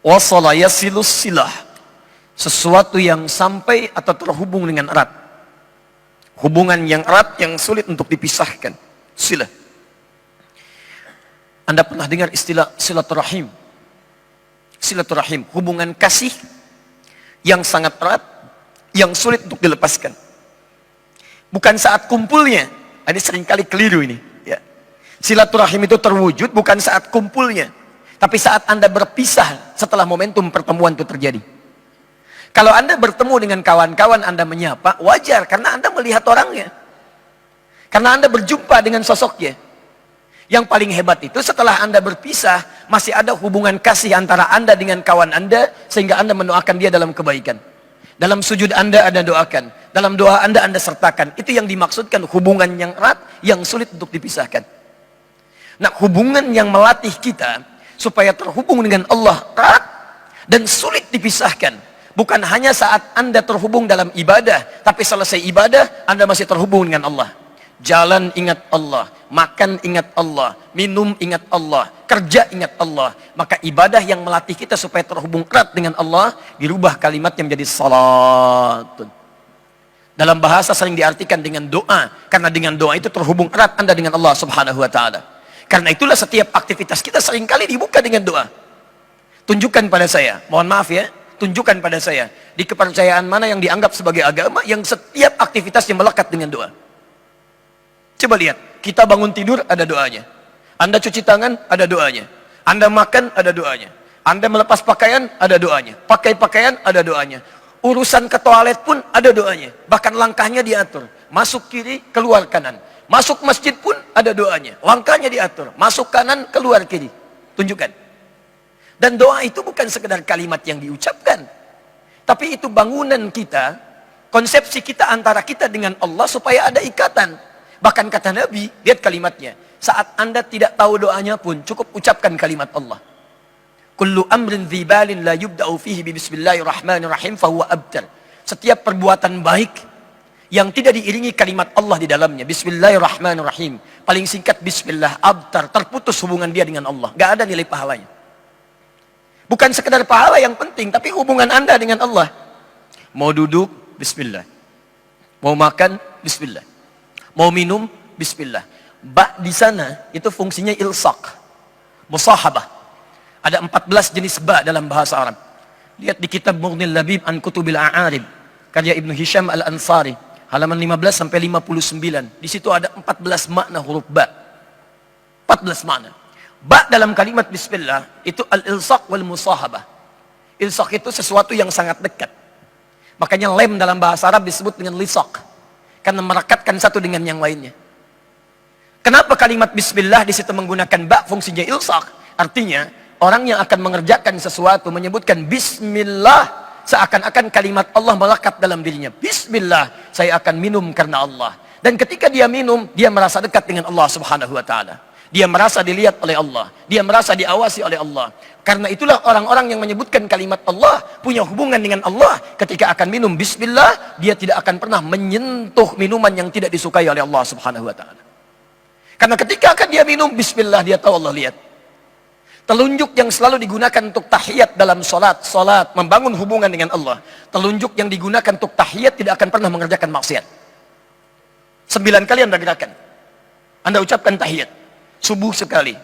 Wasala yasilus silah. Sesuatu yang sampai atau terhubung dengan erat. Hubungan yang erat yang sulit untuk dipisahkan. Silah. Anda pernah dengar istilah silaturahim? Silaturahim, hubungan kasih yang sangat erat, yang sulit untuk dilepaskan. Bukan saat kumpulnya, ini seringkali keliru ini. Ya. Silaturahim itu terwujud bukan saat kumpulnya, tapi saat Anda berpisah setelah momentum pertemuan itu terjadi. Kalau Anda bertemu dengan kawan-kawan Anda menyapa, wajar karena Anda melihat orangnya. Karena Anda berjumpa dengan sosoknya. Yang paling hebat itu setelah Anda berpisah, masih ada hubungan kasih antara Anda dengan kawan Anda, sehingga Anda mendoakan dia dalam kebaikan. Dalam sujud Anda doakan. Dalam doa Anda sertakan. Itu yang dimaksudkan hubungan yang erat, yang sulit untuk dipisahkan. Nah, hubungan yang melatih kita, supaya terhubung dengan Allah erat, dan sulit dipisahkan. Bukan hanya saat Anda terhubung dalam ibadah, tapi selesai ibadah, Anda masih terhubung dengan Allah. Jalan ingat Allah, makan ingat Allah, minum ingat Allah, kerja ingat Allah. Maka ibadah yang melatih kita supaya terhubung erat dengan Allah, dirubah kalimatnya menjadi salat. Dalam bahasa sering diartikan dengan doa, karena dengan doa itu terhubung erat Anda dengan Allah subhanahu wa ta'ala. Karena itulah setiap aktivitas kita seringkali dibuka dengan doa. Tunjukkan pada saya, mohon maaf ya, tunjukkan pada saya, di kepercayaan mana yang dianggap sebagai agama, yang setiap aktivitasnya melekat dengan doa. Coba lihat, kita bangun tidur ada doanya. Anda cuci tangan ada doanya. Anda makan ada doanya. Anda melepas pakaian ada doanya. Pakai pakaian ada doanya. Urusan ke toilet pun ada doanya. Bahkan langkahnya diatur. Masuk kiri, keluar kanan. Masuk masjid pun ada doanya. Langkahnya diatur. Masuk kanan, keluar kiri. Tunjukkan. Dan doa itu bukan sekedar kalimat yang diucapkan. Tapi itu bangunan kita, konsepsi kita antara kita dengan Allah supaya ada ikatan. Bahkan kata Nabi, lihat kalimatnya. Saat Anda tidak tahu doanya pun, cukup ucapkan kalimat Allah. Kullu amrin dzibalin la yubda'u fihi bismillahirrahmanirrahim fahuwa abtar. Setiap perbuatan baik yang tidak diiringi kalimat Allah di dalamnya, bismillahirrahmanirrahim. Paling singkat bismillah, abtar, terputus hubungan dia dengan Allah. Gak ada nilai pahalanya. Bukan sekedar pahala yang penting, tapi hubungan Anda dengan Allah. Mau duduk, bismillah. Mau makan, bismillah. Mau minum, bismillah. Ba di sana itu fungsinya ilsaq, musahabah. Ada 14 jenis ba dalam bahasa Arab. Lihat di kitab Mughnil Labib an Kutubil A'arib, karya Ibnu Hisham Al-Ansari, halaman 15 sampai 59. Di situ ada 14 makna huruf ba. 14 makna. Ba dalam kalimat bismillah itu al-ilsaq wal musahabah. Ilsaq itu sesuatu yang sangat dekat. Makanya lem dalam bahasa Arab disebut dengan lisaq. Karena merekatkan satu dengan yang lainnya. Kenapa kalimat bismillah di situ menggunakan ba fungsinya ilsaq? Artinya, orang yang akan mengerjakan sesuatu menyebutkan bismillah, seakan-akan kalimat Allah melekat dalam dirinya. Bismillah, saya akan minum karena Allah. Dan ketika dia minum, dia merasa dekat dengan Allah subhanahu wa ta'ala. Dia merasa dilihat oleh Allah. Dia merasa diawasi oleh Allah. Karena itulah orang-orang yang menyebutkan kalimat Allah, punya hubungan dengan Allah. Ketika akan minum bismillah, dia tidak akan pernah menyentuh minuman yang tidak disukai oleh Allah subhanahu wa ta'ala. Karena ketika akan dia minum bismillah, dia tahu Allah lihat. Telunjuk yang selalu digunakan untuk tahiyat dalam salat, membangun hubungan dengan Allah. Telunjuk yang digunakan untuk tahiyat tidak akan pernah mengerjakan maksiat. 9 kali Anda gerakan. Anda ucapkan tahiyat. Subuh sekali,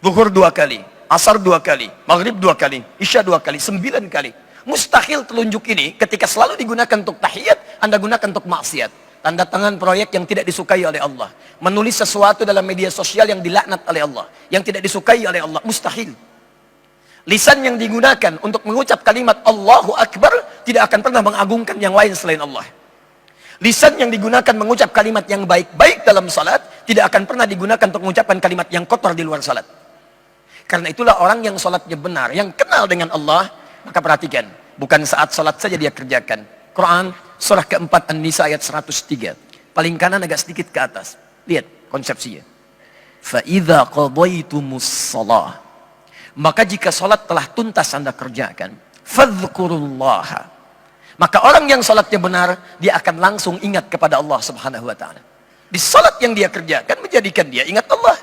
zuhur 2 kali, asar 2 kali, maghrib 2 kali, isya 2 kali, 9 kali. Mustahil telunjuk ini ketika selalu digunakan untuk tahiyat, Anda gunakan untuk maksiat. Tanda tangan proyek yang tidak disukai oleh Allah. Menulis sesuatu dalam media sosial yang dilaknat oleh Allah, yang tidak disukai oleh Allah, mustahil. Lisan yang digunakan untuk mengucap kalimat Allahu Akbar tidak akan pernah mengagungkan yang lain selain Allah. Lisan yang digunakan mengucap kalimat yang baik-baik dalam salat tidak akan pernah digunakan untuk mengucapkan kalimat yang kotor di luar salat. Karena itulah orang yang salatnya benar, yang kenal dengan Allah, maka perhatikan, bukan saat salat saja dia kerjakan. Quran surah keempat An-Nisa ayat 103. Paling kanan agak sedikit ke atas. Lihat konsepsinya. Fa idza qadaytumus shalah. Maka jika salat telah tuntas Anda kerjakan, fadhkurullaha. Maka orang yang salatnya benar, dia akan langsung ingat kepada Allah subhanahu wa ta'ala. Di salat yang dia kerjakan menjadikan dia ingat Allah.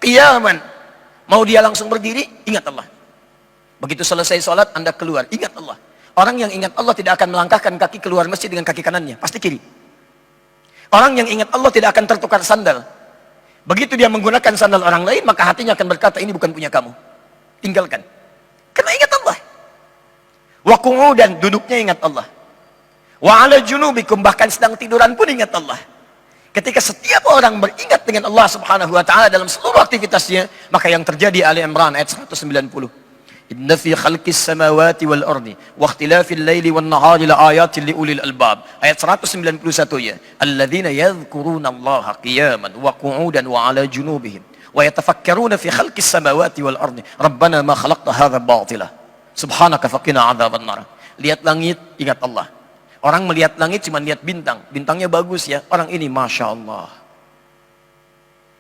Qiyaman, mau dia langsung berdiri, ingat Allah. Begitu selesai sholat, Anda keluar, ingat Allah. Orang yang ingat Allah tidak akan melangkahkan kaki keluar masjid dengan kaki kanannya, pasti kiri. Orang yang ingat Allah tidak akan tertukar sandal. Begitu dia menggunakan sandal orang lain, maka hatinya akan berkata, ini bukan punya kamu. Tinggalkan. Karena ingat Allah. Wa qu'udan, duduknya ingat Allah. Wa 'ala junubikum, bahkan sedang tiduran pun ingat Allah. Ketika setiap orang beringat dengan Allah Subhanahu wa taala dalam seluruh aktivitasnya, maka yang terjadi Ali Imran ayat 190. Inna fi khalqis samawati wal ardi wa ikhtilafil laili wan nahari la ayatin li ulil albab. Ayat 191 ya. Alladzina yadhkuruna Allaha qiyaman wa qu'udan wa 'ala junubihim wa yatafakkaruna fi khalqis samawati wal ardi. Rabbana ma khalaqta hadza batila. Subhanaka faqina 'adzabannar. Lihat langit, ingat Allah. Orang melihat langit cuma lihat bintang. Bintangnya bagus ya. Orang ini Masya Allah.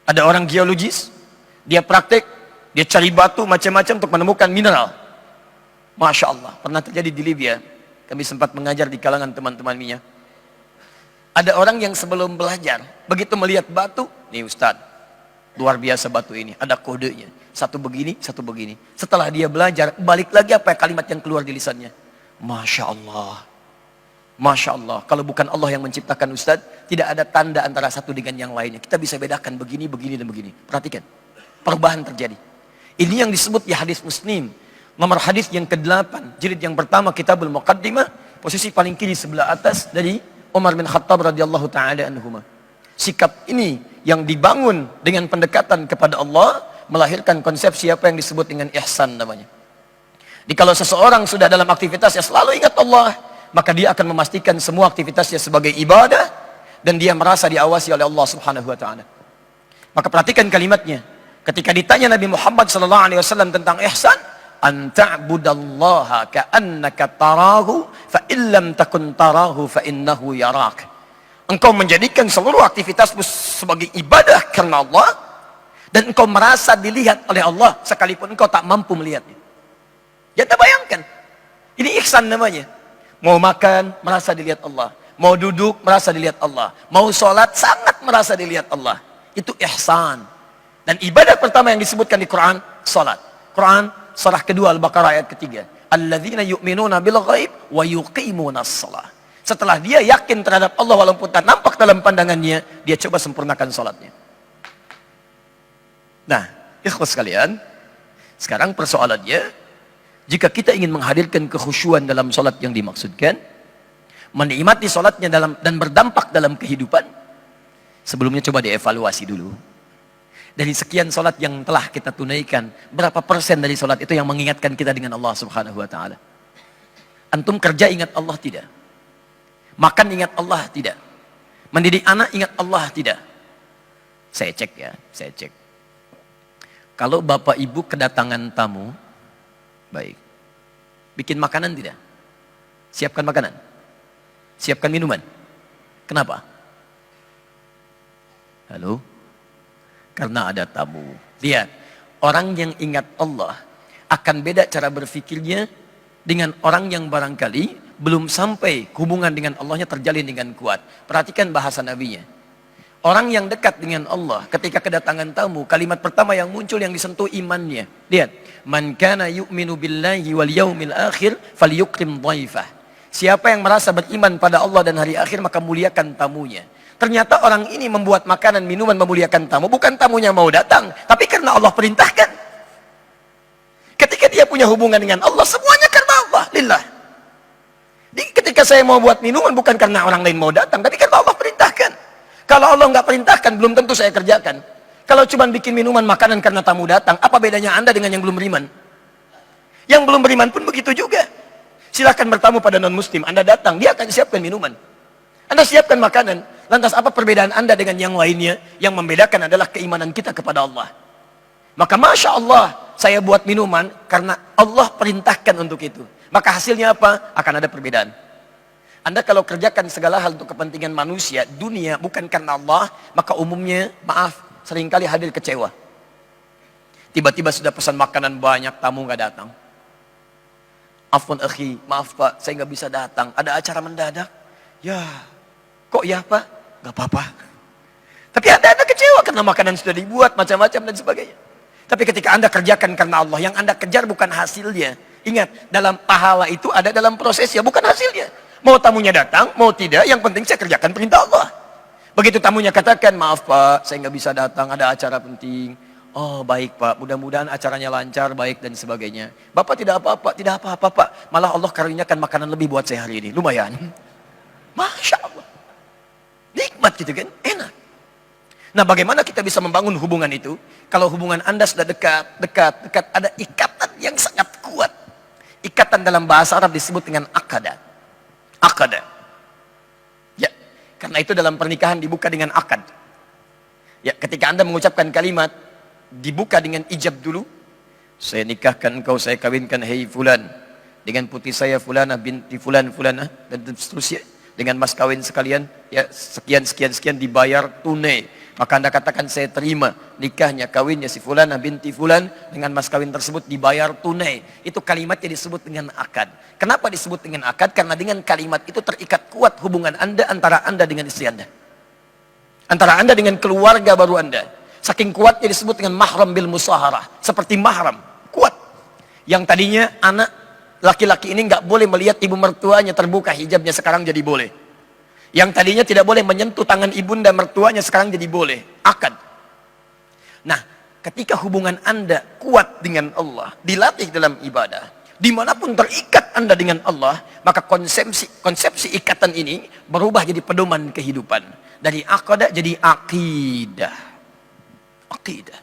Ada orang geologis, dia praktek, dia cari batu macam-macam untuk menemukan mineral. Masya Allah. Pernah terjadi di Libya. Kami sempat mengajar di kalangan teman-teman minyak. Ada orang yang sebelum belajar, begitu melihat batu, nih Ustadz, luar biasa batu ini. Ada kodenya. Satu begini, satu begini. Setelah dia belajar, balik lagi apa kalimat yang keluar di lisannya? Masya Allah. Masya Allah. Kalau bukan Allah yang menciptakan Ustadz, tidak ada tanda antara satu dengan yang lainnya. Kita bisa bedakan begini, begini, dan begini. Perhatikan. Perubahan terjadi. Ini yang disebut ya hadis Muslim. Nomor hadis yang ke-8, jilid yang pertama Kitabul Muqaddimah, posisi paling kiri sebelah atas dari Umar bin Khattab radhiyallahu taala anhuma. Sikap ini yang dibangun dengan pendekatan kepada Allah melahirkan konsep siapa yang disebut dengan ihsan namanya. Jadi kalau seseorang sudah dalam aktivitasnya selalu ingat Allah, maka dia akan memastikan semua aktivitasnya sebagai ibadah dan dia merasa diawasi oleh Allah Subhanahu wa taala. Maka perhatikan kalimatnya. Ketika ditanya Nabi Muhammad SAW tentang ihsan, an ta'budallaha ka'annaka tarahu fa illam takun tarahu fa innahu yarak. Engkau menjadikan seluruh aktivitasmu sebagai ibadah karena Allah dan engkau merasa dilihat oleh Allah sekalipun engkau tak mampu melihatnya. Ya, tak bayangkan. Ini ihsan namanya. Mau makan merasa dilihat Allah, mau duduk merasa dilihat Allah, mau sholat sangat merasa dilihat Allah. Itu ihsan. Dan ibadah pertama yang disebutkan di Quran, salat. Quran surah kedua Al-Baqarah ayat ketiga. Alladzina yu'minuna bil ghaib wa yuqimunas shalah. Setelah dia yakin terhadap Allah walaupun tak nampak dalam pandangannya, dia coba sempurnakan salatnya. Nah, ikhwas sekalian, sekarang persoalannya, jika kita ingin menghadirkan kekhusyuan dalam salat yang dimaksudkan, menikmati salatnya dan berdampak dalam kehidupan, sebelumnya coba dievaluasi dulu. Dari sekian solat yang telah kita tunaikan, berapa persen dari solat itu yang mengingatkan kita dengan Allah Subhanahu wa taala? Antum kerja ingat Allah tidak? Makan ingat Allah tidak? Mendidik anak ingat Allah tidak? Saya cek ya, saya cek. Kalau bapak ibu kedatangan tamu, baik. Bikin makanan tidak? Siapkan makanan? Siapkan minuman? Kenapa? Halo? Karena ada tamu. Lihat, orang yang ingat Allah akan beda cara berfikirnya dengan orang yang barangkali belum sampai hubungan dengan Allahnya terjalin dengan kuat. Perhatikan bahasa nabinya. Orang yang dekat dengan Allah ketika kedatangan tamu, kalimat pertama yang muncul yang disentuh imannya. Lihat, man kana yu'minu billahi wal yaumil akhir falyukrim dhaifah. Siapa yang merasa beriman pada Allah dan hari akhir maka muliakan tamunya. Ternyata orang ini membuat makanan, minuman memuliakan tamu. Bukan tamunya mau datang, tapi karena Allah perintahkan. Ketika dia punya hubungan dengan Allah, semuanya karena Allah, lillah. Jadi ketika saya mau buat minuman, bukan karena orang lain mau datang, tapi karena Allah perintahkan. Kalau Allah nggak perintahkan, belum tentu saya kerjakan. Kalau cuma bikin minuman, makanan karena tamu datang, apa bedanya Anda dengan yang belum beriman? Yang belum beriman pun begitu juga. Silahkan bertamu pada non-muslim, Anda datang, dia akan siapkan minuman. Anda siapkan makanan. Lantas apa perbedaan Anda dengan yang lainnya? Yang membedakan adalah keimanan kita kepada Allah. Maka Masya Allah, saya buat minuman karena Allah perintahkan untuk itu. Maka hasilnya apa? Akan ada perbedaan. Anda kalau kerjakan segala hal untuk kepentingan manusia, dunia, bukan karena Allah, maka umumnya, maaf, seringkali hadir kecewa. Tiba-tiba sudah pesan makanan banyak, tamu nggak datang. Afwan akhi, maaf pak, saya nggak bisa datang. Ada acara mendadak. Ya, kok ya pak? Gak apa-apa. Tapi anda kecewa karena makanan sudah dibuat macam-macam dan sebagainya. Tapi ketika anda kerjakan karena Allah, yang anda kejar bukan hasilnya, Ingat, dalam pahala itu ada dalam prosesnya, bukan hasilnya. Mau tamunya datang, mau tidak, yang penting saya kerjakan perintah Allah. Begitu tamunya katakan, maaf Pak, saya nggak bisa datang, ada acara penting. Oh baik Pak, mudah-mudahan acaranya lancar, baik dan sebagainya. Bapak tidak apa-apa, tidak apa-apa Pak. Malah Allah karuniakan makanan lebih buat saya hari ini, lumayan. Masya Allah. Nikmat gitu kan, enak. Nah bagaimana kita bisa membangun hubungan itu? Kalau hubungan Anda sudah dekat, ada ikatan yang sangat kuat. Ikatan dalam bahasa Arab disebut dengan akada. Akada. Ya, karena itu dalam pernikahan dibuka dengan akad. Ya, ketika Anda mengucapkan kalimat, dibuka dengan ijab dulu. Saya nikahkan engkau, saya kawinkan, hei fulan, dengan putri saya Fulanah binti Fulan Fulanah, dan seterusnya. Dengan mas kawin sekalian, ya sekian dibayar tunai. Maka Anda katakan saya terima nikahnya, kawinnya si Fulanah binti Fulan dengan mas kawin tersebut dibayar tunai. Itu kalimatnya disebut dengan akad. Kenapa disebut dengan akad? Karena dengan kalimat itu terikat kuat hubungan Anda antara Anda dengan istri Anda. Antara Anda dengan keluarga baru Anda. Saking kuatnya disebut dengan mahram bil musaharah. Seperti mahram, kuat. Yang tadinya anak laki-laki ini nggak boleh melihat ibu mertuanya, terbuka hijabnya, sekarang jadi boleh. Yang tadinya tidak boleh menyentuh tangan ibunda mertuanya, sekarang jadi boleh. Akad. Nah, ketika hubungan Anda kuat dengan Allah, dilatih dalam ibadah, dimanapun terikat Anda dengan Allah, maka konsepsi ikatan ini berubah jadi pedoman kehidupan. Dari akadah jadi akidah. Akidah.